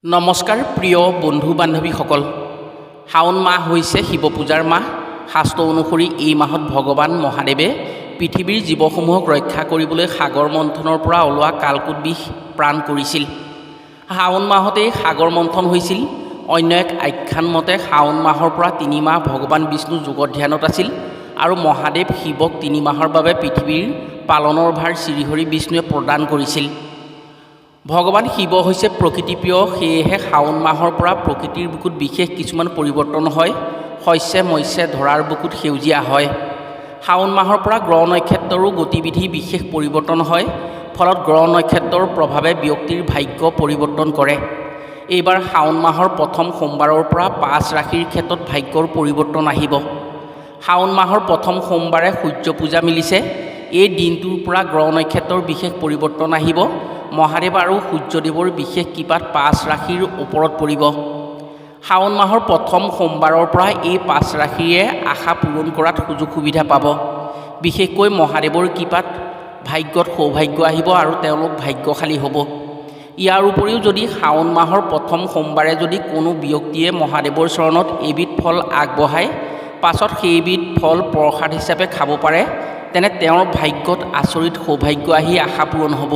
নমস্কাৰ প্ৰিয় বন্ধু বান্ধৱীসকল। শাওণ মাহ হৈছে শিৱ পূজাৰ মাহ। শাস্ত্ৰ অনুসৰি এই মাহত ভগৱান মহাদেৱে পৃথিৱীৰ জীৱসমূহক ৰক্ষা কৰিবলৈ সাগৰ মন্থনৰ পৰা ওলোৱা কালকুট বিষ প্ৰাণ কৰিছিল। শাওণ মাহতেই সাগৰ মন্থন হৈছিল। অন্য এক আখ্যান মতে শাওণ মাহৰ পৰা 3 মাহ ভগৱান বিষ্ণু যোগধ্যানত আছিল আৰু মহাদেৱ শিৱক 3 মাহৰ বাবে পৃথিৱীৰ পালনৰ ভাৰ শ্ৰীহৰি বিষ্ণুৱে প্ৰদান কৰিছিল। ভগৱান শিৱ হৈছে প্ৰকৃতিপ্ৰিয়, সেয়েহে শাওণ মাহৰ পৰা প্ৰকৃতিৰ বুকুত বিশেষ কিছুমান পৰিৱৰ্তন হয়। শস্যে মৎস্যে ধৰাৰ বুকুত সেউজীয়া হয়। শাওণ মাহৰ পৰা গ্ৰহ নক্ষত্ৰৰো গতিবিধি বিশেষ পৰিৱৰ্তন হয়। ফলত গ্ৰহ নক্ষত্ৰৰ প্ৰভাৱে ব্যক্তিৰ ভাগ্য পৰিৱৰ্তন কৰে। এইবাৰ শাওণ মাহৰ প্ৰথম সোমবাৰৰ পৰা 5 ৰাশিৰ ক্ষেত্ৰত ভাগ্যৰ পৰিৱৰ্তন আহিব। শাওণ মাহৰ প্ৰথম সোমবাৰে সূৰ্য পূজা মিলিছে। এই দিনটোৰ পৰা গ্ৰহ নক্ষত্ৰৰ বিশেষ পৰিৱৰ্তন আহিব। মহাদেৱ আৰু সূৰ্যদেৱৰ বিশেষ কৃপাত 5 ৰাশিৰ ওপৰত পৰিব। শাওণ মাহৰ প্ৰথম সোমবাৰৰ পৰা এই 5 ৰাশিয়ে আশা পূৰণ কৰাত সুযোগ সুবিধা পাব। বিশেষকৈ মহাদেৱৰ কৃপাত ভাগ্যত সৌভাগ্য আহিব আৰু তেওঁলোক ভাগ্যশালী হ'ব। ইয়াৰ উপৰিও যদি শাওণ মাহৰ প্ৰথম সোমবাৰে যদি কোনো ব্যক্তিয়ে মহাদেৱৰ চৰণত এবিধ ফল আগবঢ়ায়, পাছত সেইবিধ ফল প্ৰসাদ হিচাপে খাব পাৰে, তেনে তেওঁৰ ভাগ্যত আচৰিত সৌভাগ্য আহি আশা পূৰণ হ'ব।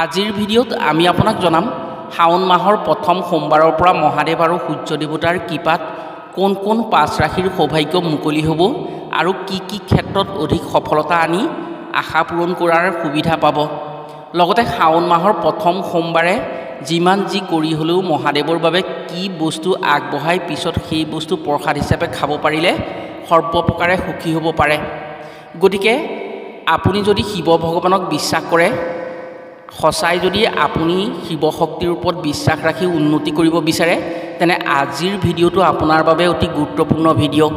আজিৰ ভিডিঅ'ত আমি আপোনাক জনাম শাওণ মাহৰ প্ৰথম সোমবাৰৰ পৰা মহাদেৱ আৰু সূৰ্য দেৱতাৰ কৃপাত কোন কোন 5 ৰাশিৰ সৌভাগ্য মুকলি হ'ব আৰু কি কি ক্ষেত্ৰত অধিক সফলতা আনি আশা পূৰণ কৰাৰ সুবিধা পাব। লগতে শাওণ মাহৰ প্ৰথম সোমবাৰে যিমান যি কৰি হ'লেও মহাদেৱৰ বাবে কি বস্তু আগবঢ়াই পিছত সেই বস্তু প্ৰসাদ হিচাপে খাব পাৰিলে সৰ্বপ্ৰকাৰে সুখী হ'ব পাৰে। গতিকে আপুনি যদি শিৱ ভগৱানক বিশ্বাস কৰে, সঁচাই যদি আপুনি শিৱশক্তিৰ ওপৰত বিশ্বাস ৰাখি উন্নতি কৰিব বিচাৰে, তেনে আজিৰ ভিডিঅ'টো আপোনাৰ বাবে অতি গুৰুত্বপূৰ্ণ ভিডিঅ'।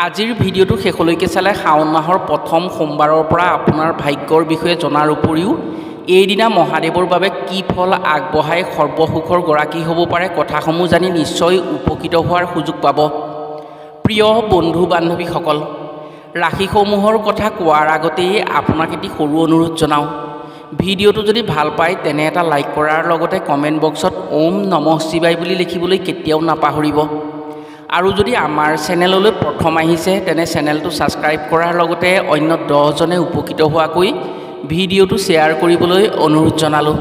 আজিৰ ভিডিঅ'টো শেষলৈকে চালে শাওণ মাহৰ প্ৰথম সোমবাৰৰ পৰা আপোনাৰ ভাগ্যৰ বিষয়ে জনাৰ উপৰিও এইদিনা মহাদেৱৰ বাবে কি ফল আগবঢ়াই সৰ্বসুখৰ গৰাকী হ'ব পাৰে কথাসমূহ জানি নিশ্চয় উপকৃত হোৱাৰ সুযোগ পাব। প্ৰিয় বন্ধু বান্ধৱীসকল, ৰাশিসমূহৰ কথা কোৱাৰ আগতেই আপোনাক এটি সৰু অনুৰোধ জনাওঁ। ভিডিঅ'টো যদি ভাল পায় তেনে এটা লাইক কৰাৰ লগতে কমেণ্ট বক্সত ওম নমঃ শিৱায় বুলি লিখিবলৈ কেতিয়াও নাপাহৰিব। আৰু যদি আমাৰ চেনেললৈ প্ৰথম আহিছে তেনে চেনেলটো ছাবস্ক্ৰাইব কৰাৰ লগতে অন্য 10জনে উপকৃত হোৱাকৈ ভিডিঅ'টো শ্বেয়াৰ কৰিবলৈ অনুৰোধ জনালোঁ।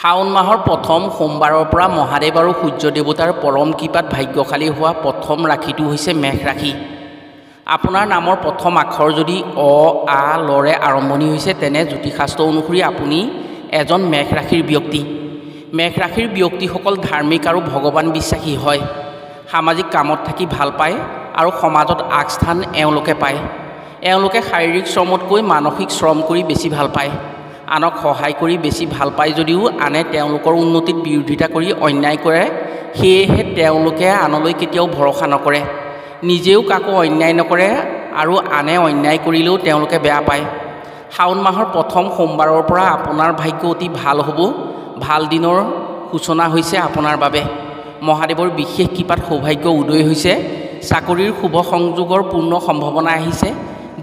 শাওণ মাহৰ প্ৰথম সোমবাৰৰ পৰা মহাদেৱ আৰু সূৰ্য দেৱতাৰ পৰম কৃপাত ভাগ্যশালী হোৱা প্ৰথম ৰাশিটো হৈছে মেষ ৰাশি। আপোনাৰ নামৰ প্ৰথম আখৰ যদি অ, আ, লৰে আৰম্ভণি হৈছে, তেনে জ্যোতিষশাস্ত্ৰ অনুসৰি আপুনি এজন মেষ ৰাশিৰ ব্যক্তি। মেষ ৰাশিৰ ব্যক্তিসকল ধাৰ্মিক আৰু ভগৱান বিশ্বাসী হয়। সামাজিক কামত থাকি ভাল পায় আৰু সমাজত আগস্থান এওঁলোকে পায়। এওঁলোকে শাৰীৰিক শ্ৰমতকৈ মানসিক শ্ৰম কৰি বেছি ভাল পায়। আনক সহায় কৰি বেছি ভাল পায় যদিও আনে তেওঁলোকৰ উন্নতিত বিৰোধিতা কৰি অন্যায় কৰে। সেয়েহে তেওঁলোকে আনলৈ কেতিয়াও ভৰসা নকৰে। নিজেও কাকো অন্যায় নকৰে আৰু আনে অন্যায় কৰিলেও তেওঁলোকে বেয়া পায়। শাওণ মাহৰ প্ৰথম সোমবাৰৰ পৰা আপোনাৰ ভাগ্য অতি ভাল হ'ব। ভাল দিনৰ সূচনা হৈছে আপোনাৰ বাবে। মহাদেৱৰ বিশেষ কৃপাত সৌভাগ্য উদয় হৈছে। চাকৰিৰ শুভ সংযোগৰ পূৰ্ণ সম্ভাৱনা আহিছে।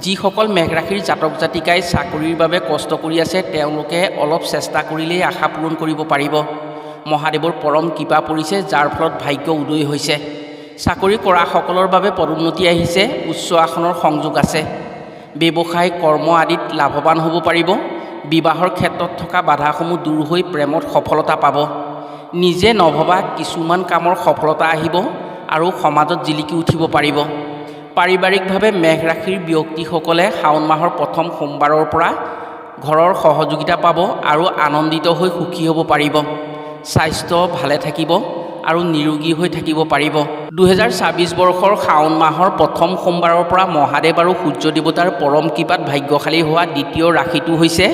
যিসকল মেষ ৰাশিৰ জাতক জাতিকাই চাকৰিৰ বাবে কষ্ট কৰি আছে, তেওঁলোকে অলপ চেষ্টা কৰিলেই আশা পূৰণ কৰিব পাৰিব। মহাদেৱৰ পৰম কৃপা পৰিছে, যাৰ ফলত ভাগ্য উদয় হৈছে। চাকৰি কৰাসকলৰ বাবে পদোন্নতি আহিছে। উচ্চ আসনৰ সংযোগ আছে। ব্যৱসায় কৰ্ম আদিত লাভৱান হ'ব পাৰিব। বিবাহৰ ক্ষেত্ৰত থকা বাধাসমূহ দূৰ হৈ প্ৰেমত সফলতা পাব। নিজে নভবা কিছুমান কামৰ সফলতা আহিব আৰু সমাজত জিলিকি উঠিব পাৰিব। পাৰিবাৰিকভাৱে মেষ ৰাশিৰ ব্যক্তিসকলে শাওণ মাহৰ প্ৰথম সোমবাৰৰ পৰা ঘৰৰ সহযোগিতা পাব আৰু আনন্দিত হৈ সুখী হ'ব পাৰিব। স্বাস্থ্য ভালে থাকিব আৰু নিৰোগী হৈ থাকিব পাৰিব। 2024 বৰ্ষৰ শাওণ মাহৰ প্ৰথম সোমবাৰৰ পৰা মহাদেৱ আৰু সূৰ্য দেৱতাৰ পৰম কৃপাত ভাগ্যশালী হোৱা দ্বিতীয় ৰাশিটো হৈছে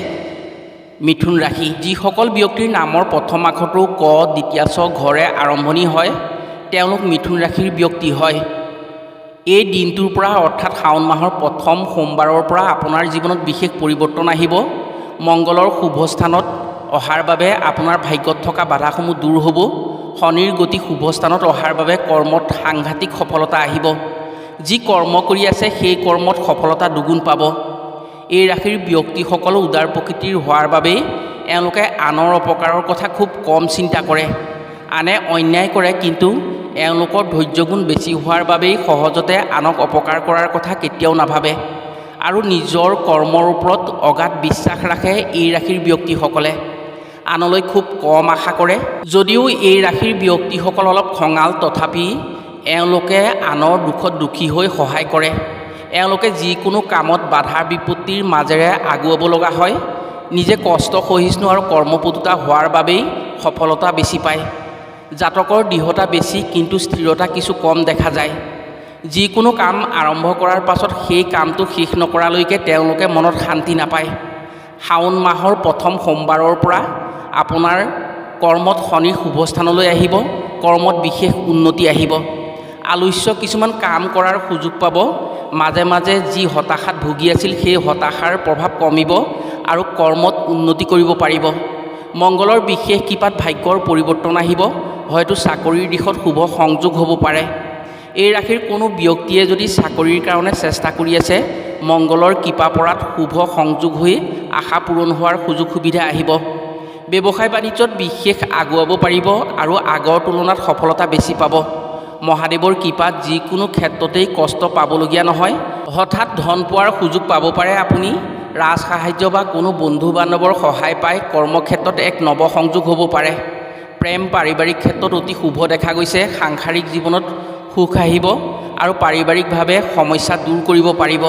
মিথুন ৰাশি। যিসকল ব্যক্তিৰ নামৰ প্ৰথম আখৰটো ক, দ্বিতীয় ছ, ঘৰে আৰম্ভণি হয়, তেওঁলোক মিথুন ৰাশিৰ ব্যক্তি হয়। এই দিনটোৰ পৰা অৰ্থাৎ শাওণ মাহৰ প্ৰথম সোমবাৰৰ পৰা আপোনাৰ জীৱনত বিশেষ পৰিৱৰ্তন আহিব। মংগলৰ শুভ স্থানত অহাৰ বাবে আপোনাৰ ভাগ্যত থকা বাধাসমূহ দূৰ হ'ব। শনিৰ গতি শুভ স্থানত অহাৰ বাবে কৰ্মত সাংঘাতিক সফলতা আহিব। যি কৰ্ম কৰি আছে সেই কৰ্মত সফলতা দুগুণ পাব। এই ৰাশিৰ ব্যক্তিসকল উদাৰ প্ৰকৃতিৰ হোৱাৰ বাবেই এওঁলোকে আনৰ অপকাৰৰ কথা খুব কম চিন্তা কৰে। আনে অন্যায় কৰে, কিন্তু এওঁলোকৰ ধৈৰ্যগুণ বেছি হোৱাৰ বাবেই সহজতে আনক অপকাৰ কৰাৰ কথা কেতিয়াও নাভাবে আৰু নিজৰ কৰ্মৰ ওপৰত অগাধ বিশ্বাস ৰাখে এই ৰাশিৰ ব্যক্তিসকলে। আনলৈ খুব কম আশা কৰে। যদিও এই ৰাশিৰ ব্যক্তিসকল অলপ খঙাল, তথাপি এওঁলোকে আনৰ দুখত দুখী হৈ সহায় কৰে। এওঁলোকে যিকোনো কামত বাধা বিপত্তিৰ মাজেৰে আগুৱাব লগা হয়। নিজে কষ্ট সহিষ্ণু আৰু কৰ্মপটুতা হোৱাৰ বাবেই সফলতা বেছি পায়। জাতকৰ দৃঢ়তা বেছি, কিন্তু স্থিৰতা কিছু কম দেখা যায়। যিকোনো কাম আৰম্ভ কৰাৰ পাছত সেই কামটো শেষ নকৰালৈকে তেওঁলোকে মনত শান্তি নাপায়। শাওণ মাহৰ প্ৰথম সোমবাৰৰ পৰা আপোনাৰ কৰ্মত শনিৰ শুভস্থানলৈ আহিব। কৰ্মত বিশেষ উন্নতি আহিব। আলস্য কিছুমান কাম কৰাৰ সুযোগ পাব। মাজে মাজে যি হতাশাত ভুগি আছিল সেই হতাশাৰ প্ৰভাৱ কমিব আৰু কৰ্মত উন্নতি কৰিব পাৰিব। মংগলৰ বিশেষ কৃপাত ভাগ্যৰ পৰিৱৰ্তন আহিব। হয়তো চাকৰিৰ দিশত শুভ সংযোগ হ'ব পাৰে। এই ৰাশিৰ কোনো ব্যক্তিয়ে যদি চাকৰিৰ কাৰণে চেষ্টা কৰি আছে, মংগলৰ কৃপা পৰাত শুভ সংযোগ হৈ আশা পূৰণ হোৱাৰ সুযোগ সুবিধা আহিব। ব্যৱসায় বাণিজ্যত বিশেষ আগুৱাব পাৰিব আৰু আগৰ তুলনাত সফলতা বেছি পাব। মহাদেৱৰ কৃপাত যিকোনো ক্ষেত্ৰতেই কষ্ট পাবলগীয়া নহয়। হঠাৎ ধন পোৱাৰ সুযোগ পাব পাৰে আপুনি। ৰাজ সাহায্য বা কোনো বন্ধু বান্ধৱৰ সহায় পাই কৰ্মক্ষেত্ৰত এক নৱসংযোগ হ'ব পাৰে। প্ৰেম পাৰিবাৰিক ক্ষেত্ৰত অতি শুভ দেখা গৈছে। সাংসাৰিক জীৱনত সুখ আহিব আৰু পাৰিবাৰিকভাৱে সমস্যা দূৰ কৰিব পাৰিব।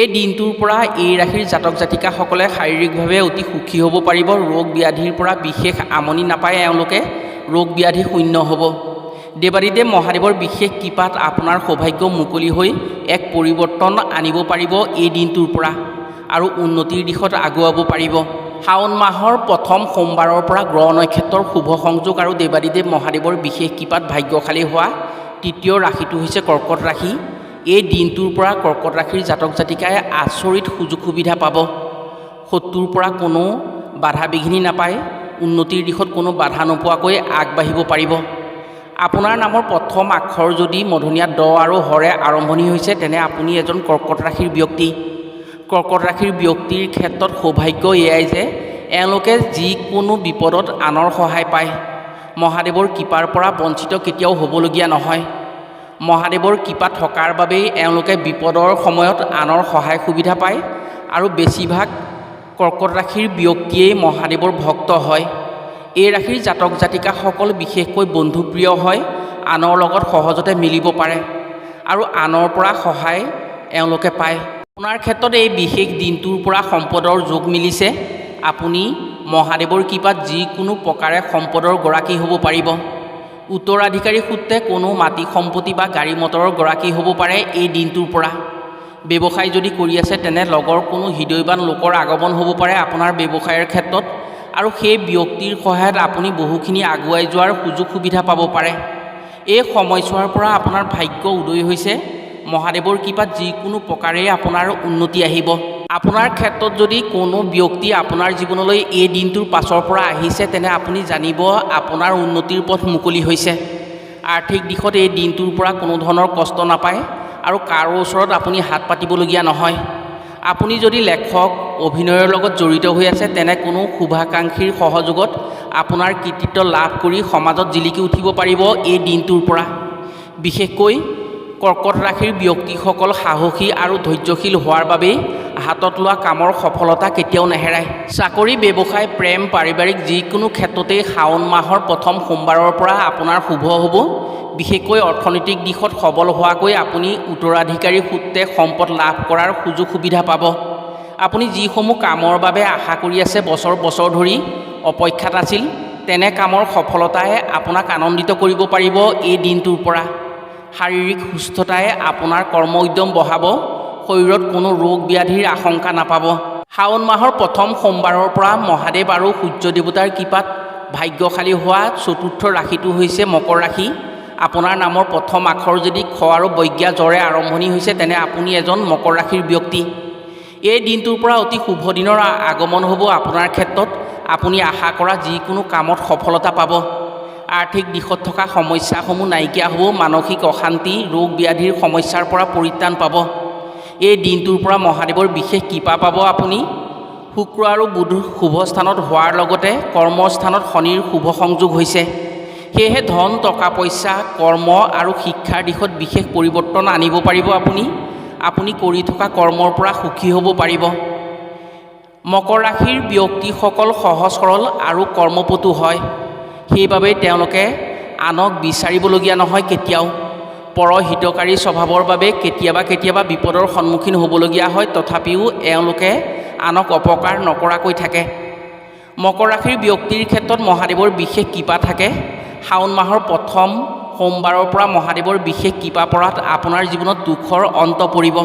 এই দিনটোৰ পৰা এই ৰাশিৰ জাতক জাতিকাসকলে শাৰীৰিকভাৱে অতি সুখী হ'ব পাৰিব। ৰোগ ব্যাধিৰ পৰা বিশেষ আমনি নাপায়। এওঁলোকে ৰোগ ব্যাধি শূন্য হ'ব। দেৱাদিদেৱ মহাদেৱৰ বিশেষ কৃপাত আপোনাৰ সৌভাগ্য মুকলি হৈ এক পৰিৱৰ্তন আনিব পাৰিব এই দিনটোৰ পৰা আৰু উন্নতিৰ দিশত আগুৱাব পাৰিব। শাওণ মাহৰ প্ৰথম সোমবাৰৰ পৰা গ্ৰহ নক্ষত্ৰৰ শুভ সংযোগ আৰু দেৱাদিদেৱ মহাদেৱৰ বিশেষ কৃপাত ভাগ্যশালী হোৱা তৃতীয় ৰাশিটো হৈছে কৰ্কট ৰাশি। এই দিনটোৰ পৰা কৰ্কট ৰাশিৰ জাতক জাতিকাই আচৰিত সুযোগ সুবিধা পাব। শত্ৰুৰ পৰা কোনো বাধা বিঘিনি নাপায়। উন্নতিৰ দিশত কোনো বাধা নোপোৱাকৈ আগবাঢ়িব পাৰিব। আপোনাৰ নামৰ প্ৰথম আখৰ যদি মধুনীয়া ড আৰু হৰে আৰম্ভণি হৈছে, তেনে আপুনি এজন কৰ্কট ৰাশিৰ ব্যক্তি। কৰ্কট ৰাশিৰ ব্যক্তিৰ ক্ষেত্ৰত সৌভাগ্য এয়াই যে এওঁলোকে যিকোনো বিপদত আনৰ সহায় পায়। মহাদেৱৰ কৃপাৰ পৰা বঞ্চিত কেতিয়াও হ'বলগীয়া নহয়। মহাদেৱৰ কৃপা থকাৰ বাবেই এওঁলোকে বিপদৰ সময়ত আনৰ সহায় সুবিধা পায় আৰু বেছিভাগ কৰ্কট ৰাশিৰ ব্যক্তিয়েই মহাদেৱৰ ভক্ত হয়। এই ৰাশিৰ জাতক জাতিকাসকল বিশেষকৈ বন্ধুপ্ৰিয় হয়। আনৰ লগত সহজতে মিলিব পাৰে আৰু আনৰ পৰা সহায় এওঁলোকে পায়। আপোনাৰ ক্ষেত্ৰত এই বিশেষ দিনটোৰ পৰা সম্পদৰ যোগ মিলিছে। আপুনি মহাদেৱৰ কৃপাত যিকোনো প্ৰকাৰে সম্পদৰ গৰাকী হ'ব পাৰিব। উত্তৰাধিকাৰী সূত্ৰে কোনো মাটি সম্পত্তি বা গাড়ী মটৰৰ গৰাকী হ'ব পাৰে এই দিনটোৰ পৰা। ব্যৱসায় যদি কৰি আছে, তেনে লগৰ কোনো হৃদয়বান লোকৰ আগমন হ'ব পাৰে আপোনাৰ ব্যৱসায়ৰ ক্ষেত্ৰত আৰু সেই ব্যক্তিৰ সহায়ত আপুনি বহুখিনি আগুৱাই যোৱাৰ সুযোগ সুবিধা পাব পাৰে। এই সময়ছোৱাৰ পৰা আপোনাৰ ভাগ্য উদয় হৈছে। মহাদেৱৰ কৃপাত যিকোনো প্ৰকাৰেই আপোনাৰ উন্নতি আহিব। আপোনাৰ ক্ষেত্ৰত যদি কোনো ব্যক্তি আপোনাৰ জীৱনলৈ এই দিনটোৰ পাছৰ পৰা আহিছে, তেনে আপুনি জানিব আপোনাৰ উন্নতিৰ পথ মুকলি হৈছে। আৰ্থিক দিশত এই দিনটোৰ পৰা কোনো ধৰণৰ কষ্ট নাপায় আৰু কাৰো ওচৰত আপুনি হাত পাতিবলগীয়া নহয়। আপুনি যদি লেখক, অভিনয়ৰ লগত জড়িত হৈ আছে, তেনে কোনো শুভাকাংক্ষীৰ সহযোগত আপোনাৰ কৃতিত্ব লাভ কৰি সমাজত জিলিকি উঠিব পাৰিব এই দিনটোৰ পৰা। বিশেষকৈ কৰ্কট ৰাশিৰ ব্যক্তিসকল সাহসী আৰু ধৈৰ্যশীল হোৱাৰ বাবেই হাতত লোৱা কামৰ সফলতা কেতিয়াও নেহেৰায়। চাকৰি, ব্যৱসায়, প্ৰেম, পাৰিবাৰিক যিকোনো ক্ষেত্ৰতেই শাওণ মাহৰ প্ৰথম সোমবাৰৰ পৰা আপোনাৰ শুভ হ'ব। বিশেষকৈ অৰ্থনৈতিক দিশত সবল হোৱাকৈ আপুনি উত্তৰাধিকাৰী সূত্ৰে সম্পদ লাভ কৰাৰ সুযোগ সুবিধা পাব। আপুনি যিসমূহ কামৰ বাবে আশা কৰি আছে, বছৰ বছৰ ধৰি অপেক্ষাত আছিল, তেনে কামৰ সফলতাই আপোনাক আনন্দিত কৰিব পাৰিব এই দিনটোৰ পৰা। শাৰীৰিক সুস্থতাই আপোনাৰ কৰ্ম উদ্যম বঢ়াব। শৰীৰত কোনো ৰোগ ব্যাধিৰ আশংকা নাপাব। শাওণ মাহৰ প্ৰথম সোমবাৰৰ পৰা মহাদেৱ আৰু সূৰ্য দেৱতাৰ কৃপাত ভাগ্যশালী হোৱা চতুৰ্থ ৰাশিটো হৈছে মকৰ ৰাশি। আপোনাৰ নামৰ প্ৰথম আখৰ যদি খ আৰু বজ্ঞা জৰে আৰম্ভণি হৈছে, তেনে আপুনি এজন মকৰ ৰাশিৰ ব্যক্তি। এই দিনটোৰ পৰা অতি শুভ দিনৰ আগমন হ'ব আপোনাৰ ক্ষেত্ৰত। আপুনি আশা কৰা যিকোনো কামত সফলতা পাব। আৰ্থিক দিশত থকা সমস্যাসমূহ নাইকিয়া হ'ব। মানসিক অশান্তি, ৰোগ ব্যাধিৰ সমস্যাৰ পৰা পৰিত্ৰাণ পাব। এই দিনটোৰ পৰা মহাদেৱৰ বিশেষ কৃপা পাব আপুনি। শুক্ৰ আৰু বুধ শুভ স্থানত হোৱাৰ লগতে কৰ্মস্থানত শনিৰ শুভ সংযোগ হৈছে। সেয়েহে ধন টকা পইচা কৰ্ম আৰু শিক্ষাৰ দিশত বিশেষ পৰিৱৰ্তন আনিব পাৰিব আপুনি কৰি থকা কৰ্মৰ পৰা সুখী হ'ব পাৰিব। মকৰ ৰাশিৰ ব্যক্তিসকল সহজ সৰল আৰু কৰ্মপটু হয়, সেইবাবে তেওঁলোকে আনক বিচাৰিবলগীয়া নহয় কেতিয়াও। পৰহিতকাৰী স্বভাৱৰ বাবে কেতিয়াবা বিপদৰ সন্মুখীন হ'বলগীয়া হয়, তথাপিও এওঁলোকে আনক অপকাৰ নকৰাকৈ থাকে। মকৰ ৰাশিৰ ব্যক্তিৰ ক্ষেত্ৰত মহাদেৱৰ বিশেষ কৃপা থাকে। শাওণ মাহৰ প্ৰথম সোমবাৰৰ পৰা মহাদেৱৰ বিশেষ কৃপা পৰাত আপোনাৰ জীৱনত দুখৰ অন্ত পৰিব।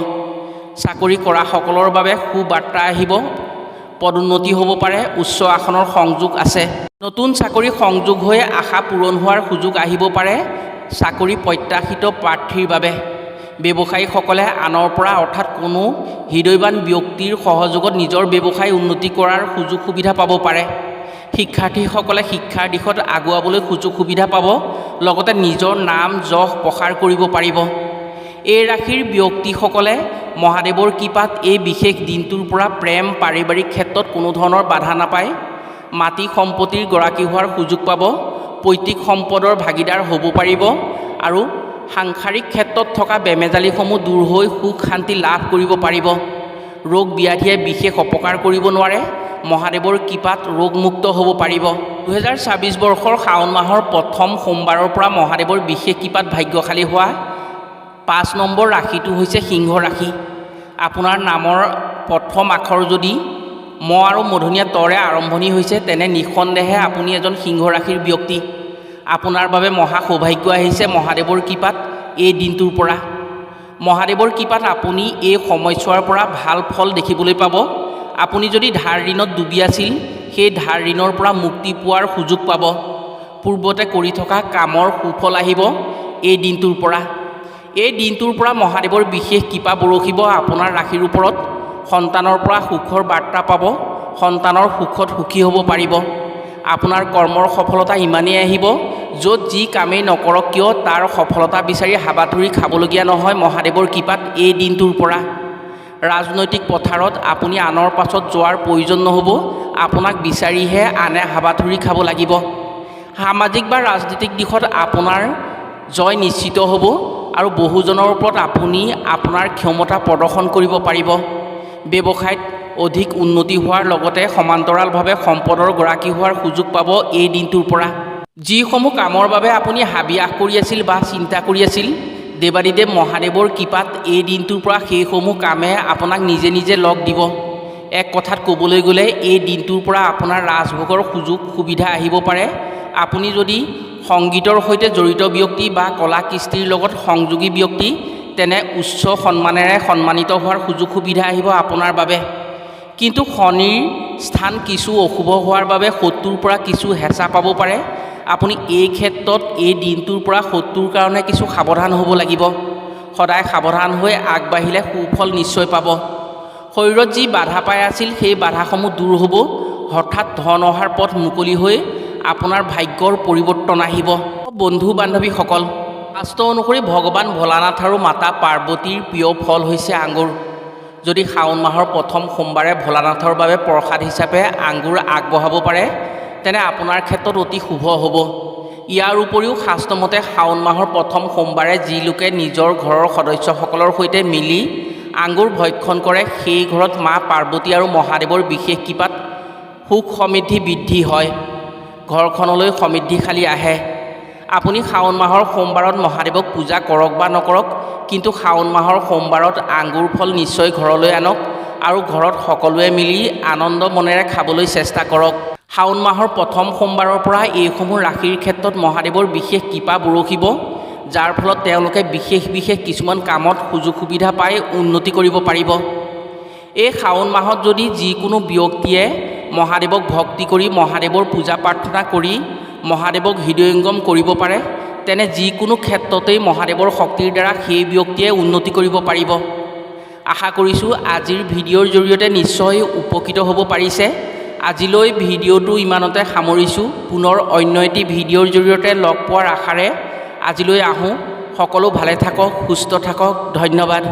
চাকৰি কৰাসকলৰ বাবে সুবাৰ্তা আহিব, পদোন্নতি হ'ব পাৰে, উচ্চ আসনৰ সংযোগ আছে। নতুন চাকৰি সংযোগ হৈ আশা পূৰণ হোৱাৰ সুযোগ আহিব পাৰে চাকৰি প্ৰত্যাশিত প্ৰাৰ্থীৰ বাবে। ব্যৱসায়ীসকলে আনৰ পৰা অৰ্থাৎ কোনো হৃদয়বান ব্যক্তিৰ সহযোগত নিজৰ ব্যৱসায় উন্নতি কৰাৰ সুযোগ সুবিধা পাব পাৰে। শিক্ষাৰ্থীসকলে শিক্ষাৰ দিশত আগুৱাবলৈ সুযোগ সুবিধা পাব, লগতে নিজৰ নাম যশ প্ৰসাৰ কৰিব পাৰিব। এই ৰাশিৰ ব্যক্তিসকলে মহাদেৱৰ কৃপাত এই বিশেষ দিনটোৰ পৰা প্ৰেম পাৰিবাৰিক ক্ষেত্ৰত কোনো ধৰণৰ বাধা নাপায়। মাটি সম্পত্তিৰ গৰাকী হোৱাৰ সুযোগ পাব, পৈতৃক সম্পদৰ ভাগিদাৰ হ'ব পাৰিব আৰু সাংসাৰিক ক্ষেত্ৰত থকা বেমেজালিসমূহ দূৰ হৈ সুখ শান্তি লাভ কৰিব পাৰিব। ৰোগ ব্যাধিয়ে বিশেষ অপকাৰ কৰিব নোৱাৰে, মহাদেৱৰ কৃপাত ৰোগমুক্ত হ'ব পাৰিব। 2024 বৰ্ষৰ শাওণ মাহৰ প্ৰথম সোমবাৰৰ পৰা মহাদেৱৰ বিশেষ কৃপাত ভাগ্যশালী হোৱা 5 নম্বৰ ৰাশিটো হৈছে সিংহ ৰাশি। আপোনাৰ নামৰ প্ৰথম আখৰ যদি ম আৰু মধুনীয়া তৰে আৰম্ভণি হৈছে, তেনে নিঃসন্দেহে আপুনি এজন সিংহ ৰাশিৰ ব্যক্তি। আপোনাৰ বাবে মহা সৌভাগ্য আহিছে মহাদেৱৰ কৃপাত এই দিনটোৰ পৰা। মহাদেৱৰ কৃপাত আপুনি এই সময়ছোৱাৰ পৰা ভাল ফল দেখিবলৈ পাব। আপুনি যদি ধাৰ ঋণত ডুবি আছিল, সেই ধাৰ ঋণৰ পৰা মুক্তি পোৱাৰ সুযোগ পাব। পূৰ্বতে কৰি থকা কামৰ সুফল আহিব এই দিনটোৰ পৰা। এই দিনটোৰ পৰা মহাদেৱৰ বিশেষ কৃপা বৰষিব আপোনাৰ ৰাশিৰ ওপৰত। সন্তানৰ পৰা সুখৰ বাৰ্তা পাব, সন্তানৰ সুখত সুখী হ'ব পাৰিব। আপোনাৰ কৰ্মৰ সফলতা ইমানেই আহিব, য'ত যি কামেই নকৰক কিয় তাৰ সফলতা বিচাৰি হাবাথুৰি খাবলগীয়া নহয় মহাদেৱৰ কৃপাত এই দিনটোৰ পৰা। ৰাজনৈতিক পথাৰত আপুনি আনৰ পাছত যোৱাৰ প্ৰয়োজন নহ'ব, আপোনাক বিচাৰিহে আনে হাবাথুৰি খাব লাগিব। সামাজিক বা ৰাজনৈতিক দিশত আপোনাৰ জয় নিশ্চিত হ'ব আৰু বহুজনৰ ওপৰত আপুনি আপোনাৰ ক্ষমতা প্ৰদৰ্শন কৰিব পাৰিব। ব্যৱসায়ত অধিক উন্নতি হোৱাৰ লগতে সমান্তৰালভাৱে সম্পদৰ গৰাকী হোৱাৰ সুযোগ পাব এই দিনটোৰ পৰা। যিসমূহ কামৰ বাবে আপুনি হাবিয়াস কৰি আছিল বা চিন্তা কৰি আছিল, দেৱাদিদেৱ মহাদেৱৰ কৃপাত এই দিনটোৰ পৰা সেইসমূহ কামে আপোনাক নিজে নিজে লগ দিব। এক কথাত ক'বলৈ গ'লে এই দিনটোৰ পৰা আপোনাৰ ৰাজভোগৰ সুযোগ সুবিধা আহিব পাৰে। আপুনি যদি সংগীতৰ সৈতে জড়িত ব্যক্তি বা কলা কৃষ্টিৰ লগত সংযোগী ব্যক্তি, তেনে উচ্চ সন্মানেৰে সন্মানিত হোৱাৰ সুযোগ সুবিধা আহিব আপোনাৰ বাবে। কিন্তু শনিৰ স্থান কিছু অশুভ হোৱাৰ বাবে শত্ৰুৰ পৰা কিছু হেঁচা পাব পাৰে। আপুনি এই ক্ষেত্ৰত এই দিনটোৰ পৰা শত্ৰুৰ কাৰণে কিছু সাৱধান হ'ব লাগিব। সদায় সাৱধান হৈ আগবাঢ়িলে সুফল নিশ্চয় পাব। শৰীৰত যি বাধা পাই আছিল, সেই বাধাসমূহ দূৰ হ'ব। হঠাৎ ধন অহাৰ পথ মুকলি হৈ আপোনাৰ ভাগ্যৰ পৰিৱৰ্তন আহিব। বন্ধু বান্ধৱীসকল, শাস্ত্ৰ অনুসৰি ভগৱান ভোলানাথ আৰু মাতা পাৰ্বতীৰ প্ৰিয় ফল হৈছে আঙুৰ। যদি শাওণ মাহৰ প্ৰথম সোমবাৰে ভোলানাথৰ বাবে প্ৰসাদ হিচাপে আঙুৰ আগবঢ়াব পাৰে, তেনে আপোনাৰ ক্ষেত্ৰত অতি শুভ হ'ব। ইয়াৰ উপৰিও শাস্ত্ৰমতে শাওণ মাহৰ প্ৰথম সোমবাৰে যি লোকে নিজৰ ঘৰৰ সদস্যসকলৰ সৈতে মিলি আঙুৰ ভক্ষণ কৰে, সেই ঘৰত মা পাৰ্বতী আৰু মহাদেৱৰ বিশেষ কৃপাত সুখ সমৃদ্ধি বৃদ্ধি হয়, ঘৰখনলৈ সমৃদ্ধিশালী আহে। আপুনি শাওণ মাহৰ সোমবাৰত মহাদেৱক পূজা কৰক বা নকৰক, কিন্তু শাওণ মাহৰ সোমবাৰত আঙুৰ ফল নিশ্চয় ঘৰলৈ আনক আৰু ঘৰত সকলোৱে মিলি আনন্দ মনেৰে খাবলৈ চেষ্টা কৰক। শাওণ মাহৰ প্ৰথম সোমবাৰৰ পৰা এইসমূহ ৰাশিৰ ক্ষেত্ৰত মহাদেৱৰ বিশেষ কৃপা বৰষিব, যাৰ ফলত তেওঁলোকে বিশেষ কিছুমান কামত সুযোগ সুবিধা পাই উন্নতি কৰিব পাৰিব। এই শাওণ মাহত যদি যিকোনো ব্যক্তিয়ে মহাদেৱক ভক্তি কৰি মহাদেৱৰ পূজা প্ৰাৰ্থনা কৰি মহাদেৱক হৃদয়ংগম কৰিব পাৰে, তেনে যিকোনো ক্ষেত্ৰতেই মহাদেৱৰ শক্তিৰ দ্বাৰা সেই ব্যক্তিয়ে উন্নতি কৰিব পাৰিব। আশা কৰিছোঁ আজিৰ ভিডিঅ'ৰ জৰিয়তে নিশ্চয় উপকৃত হ'ব পাৰিছে। আজিলৈ ভিডিঅ'টো ইমানতে সামৰিছোঁ। পুনৰ অন্য এটি ভিডিঅ'ৰ জৰিয়তে লগ পোৱাৰ আশাৰে আজিলৈ আহোঁ। সকলো ভালে থাকক, সুস্থ থাকক। ধন্যবাদ।